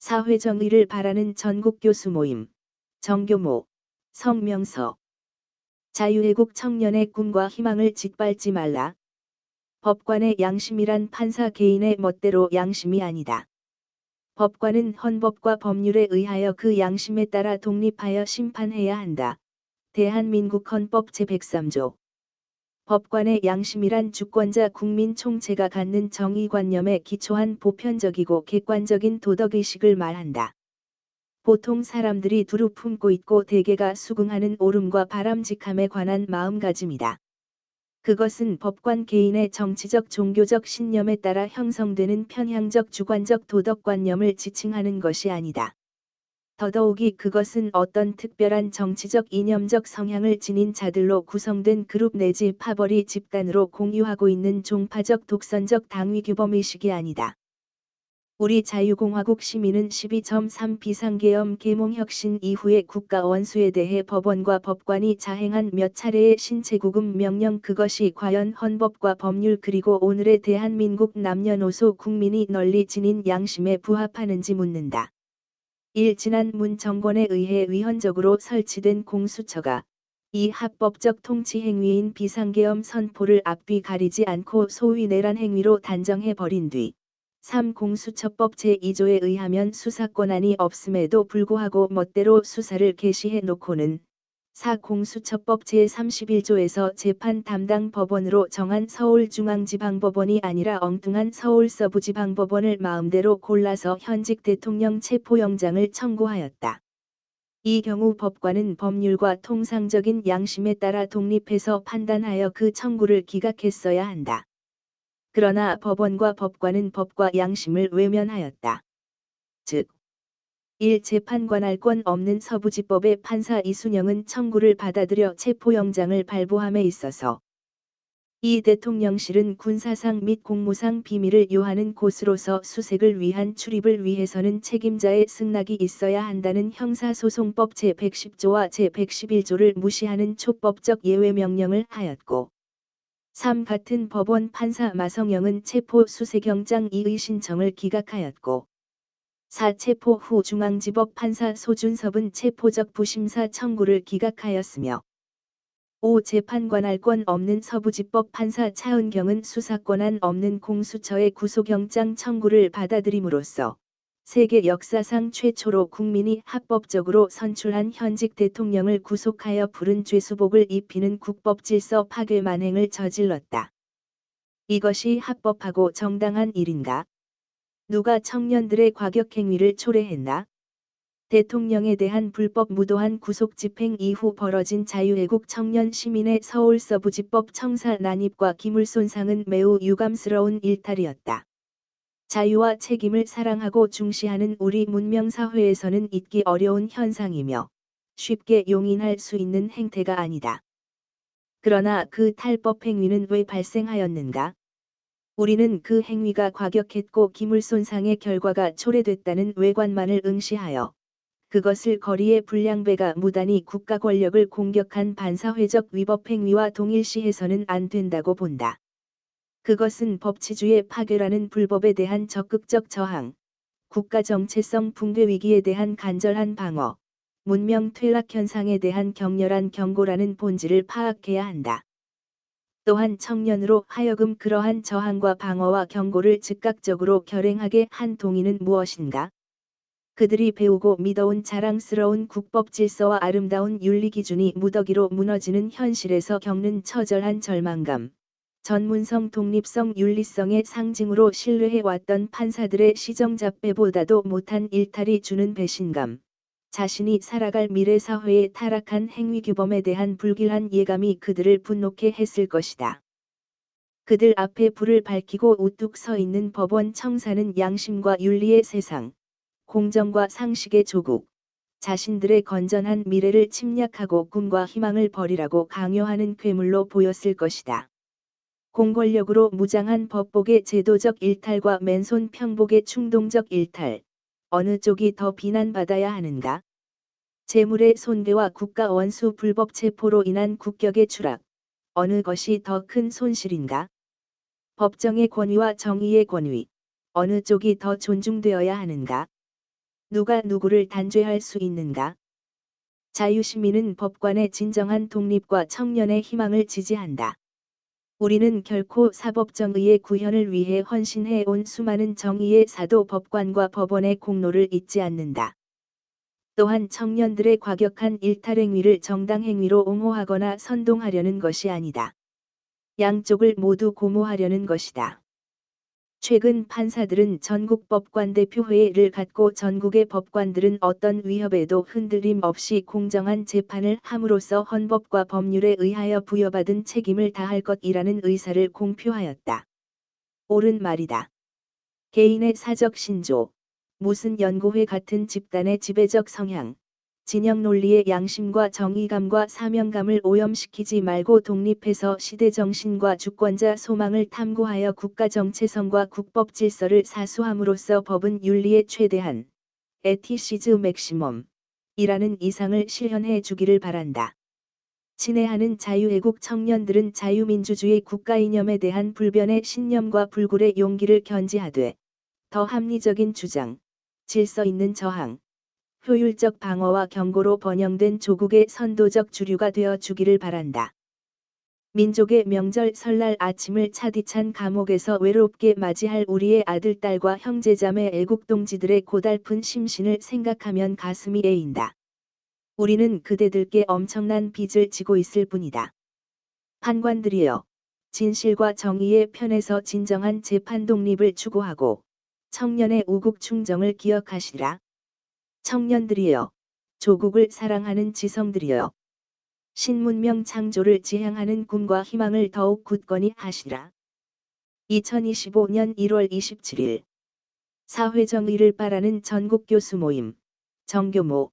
사회정의를 바라는 전국교수 모임, 정교모, 성명서. 자유애국 청년의 꿈과 희망을 짓밟지 말라. 법관의 양심이란 판사 개인의 멋대로 양심이 아니다. 법관은 헌법과 법률에 의하여 그 양심에 따라 독립하여 심판해야 한다. 대한민국 헌법 제103조. 법관의 양심이란 주권자 국민 총체가 갖는 정의관념에 기초한 보편적이고 객관적인 도덕의식을 말한다. 보통 사람들이 두루 품고 있고 대개가 수긍하는 옳음과 바람직함에 관한 마음가짐이다. 그것은 법관 개인의 정치적 종교적 신념에 따라 형성되는 편향적 주관적 도덕관념을 지칭하는 것이 아니다. 더더욱이 그것은 어떤 특별한 정치적 이념적 성향을 지닌 자들로 구성된 그룹 내지 파벌이 집단으로 공유하고 있는 종파적 독선적 당위규범의식이 아니다. 우리 자유공화국 시민은 12.3 비상계엄 계몽혁신 이후에 국가 원수에 대해 법원과 법관이 자행한 몇 차례의 신체구금 명령 그것이 과연 헌법과 법률 그리고 오늘의 대한민국 남녀노소 국민이 널리 지닌 양심에 부합하는지 묻는다. 1. 지난 문 정권에 의해 위헌적으로 설치된 공수처가 이 합법적 통치 행위인 비상계엄 선포를 앞뒤 가리지 않고 소위 내란 행위로 단정해버린 뒤 3. 공수처법 제2조에 의하면 수사권한이 없음에도 불구하고 멋대로 수사를 개시해 놓고는 4. 공수처법 제31조에서 재판 담당 법원으로 정한 서울중앙지방법원이 아니라 엉뚱한 서울서부지방법원을 마음대로 골라서 현직 대통령 체포영장을 청구하였다. 이 경우 법관은 법률과 통상적인 양심에 따라 독립해서 판단하여 그 청구를 기각했어야 한다. 그러나 법원과 법관은 법과 양심을 외면하였다. 즉 1. 재판관할 없는 서부지법의 판사 이순영은 청구를 받아들여 체포영장을 발부함에 있어서 이 대통령실은 군사상 및 공무상 비밀을 요하는 곳으로서 수색을 위한 출입을 위해서는 책임자의 승낙이 있어야 한다는 형사소송법 제110조와 제111조를 무시하는 초법적 예외 명령을 하였고 3. 같은 법원 판사 마성영은 체포 수색영장 이의 신청을 기각하였고 4. 체포 후 중앙지법 판사 소준섭은 체포적 부심사 청구를 기각하였으며 5. 재판관할 권 없는 서부지법 판사 차은경은 수사권한 없는 공수처의 구속영장 청구를 받아들임으로써 세계 역사상 최초로 국민이 합법적으로 선출한 현직 대통령을 구속하여 부른 죄수복을 입히는 국법질서 파괴 만행을 저질렀다. 이것이 합법하고 정당한 일인가? 누가 청년들의 과격행위를 초래했나? 대통령에 대한 불법 무도한 구속집행 이후 벌어진 자유애국 청년 시민의 서울서부지법 청사 난입과 기물손상은 매우 유감스러운 일탈이었다. 자유와 책임을 사랑하고 중시하는 우리 문명사회에서는 잊기 어려운 현상이며 쉽게 용인할 수 있는 행태가 아니다. 그러나 그 탈법 행위는 왜 발생하였는가? 우리는 그 행위가 과격했고 기물손상의 결과가 초래됐다는 외관만을 응시하여 그것을 거리의 불량배가 무단히 국가 권력을 공격한 반사회적 위법 행위와 동일시해서는 안 된다고 본다. 그것은 법치주의 파괴라는 불법에 대한 적극적 저항, 국가 정체성 붕괴 위기에 대한 간절한 방어, 문명 퇴락 현상에 대한 격렬한 경고라는 본질을 파악해야 한다. 또한 청년으로 하여금 그러한 저항과 방어와 경고를 즉각적으로 결행하게 한 동의는 무엇인가? 그들이 배우고 믿어온 자랑스러운 국법 질서와 아름다운 윤리 기준이 무더기로 무너지는 현실에서 겪는 처절한 절망감. 전문성 독립성 윤리성의 상징으로 신뢰해왔던 판사들의 시정잡배보다도 못한 일탈이 주는 배신감. 자신이 살아갈 미래 사회의 타락한 행위규범에 대한 불길한 예감이 그들을 분노케 했을 것이다. 그들 앞에 불을 밝히고 우뚝 서 있는 법원 청사는 양심과 윤리의 세상, 공정과 상식의 조국, 자신들의 건전한 미래를 침략하고 꿈과 희망을 버리라고 강요하는 괴물로 보였을 것이다. 공권력으로 무장한 법복의 제도적 일탈과 맨손 평복의 충동적 일탈, 어느 쪽이 더 비난받아야 하는가? 재물의 손괴와 국가 원수 불법 체포로 인한 국격의 추락, 어느 것이 더 큰 손실인가? 법정의 권위와 정의의 권위, 어느 쪽이 더 존중되어야 하는가? 누가 누구를 단죄할 수 있는가? 자유시민은 법관의 진정한 독립과 청년의 희망을 지지한다. 우리는 결코 사법정의의 구현을 위해 헌신해 온 수많은 정의의 사도 법관과 법원의 공로를 잊지 않는다. 또한 청년들의 과격한 일탈행위를 정당행위로 옹호하거나 선동하려는 것이 아니다. 양쪽을 모두 고무하려는 것이다. 최근 판사들은 전국법관대표회의를 갖고 전국의 법관들은 어떤 위협에도 흔들림 없이 공정한 재판을 함으로써 헌법과 법률에 의하여 부여받은 책임을 다할 것이라는 의사를 공표하였다. 옳은 말이다. 개인의 사적 신조, 무슨 연구회 같은 집단의 지배적 성향, 진영 논리의 양심과 정의감과 사명감을 오염시키지 말고 독립해서 시대 정신과 주권자 소망을 탐구하여 국가 정체성과 국법 질서를 사수함으로써 법은 윤리의 최대한 에티시즈 맥시멈 이라는 이상을 실현해 주기를 바란다. 친애하는 자유애국 청년들은 자유민주주의 국가 이념에 대한 불변의 신념과 불굴의 용기를 견지하되 더 합리적인 주장, 질서 있는 저항, 효율적 방어와 경고로 번영된 조국의 선도적 주류가 되어 주기를 바란다. 민족의 명절 설날 아침을 차디찬 감옥에서 외롭게 맞이할 우리의 아들, 딸과 형제자매 애국동지들의 고달픈 심신을 생각하면 가슴이 애인다. 우리는 그대들께 엄청난 빚을 지고 있을 뿐이다. 판관들이여, 진실과 정의의 편에서 진정한 재판 독립을 추구하고 청년의 우국 충정을 기억하시라. 청년들이여, 조국을 사랑하는 지성들이여, 신문명 창조를 지향하는 꿈과 희망을 더욱 굳건히 하시라. 2025년 1월 27일 사회정의를 바라는 전국교수 모임 정교모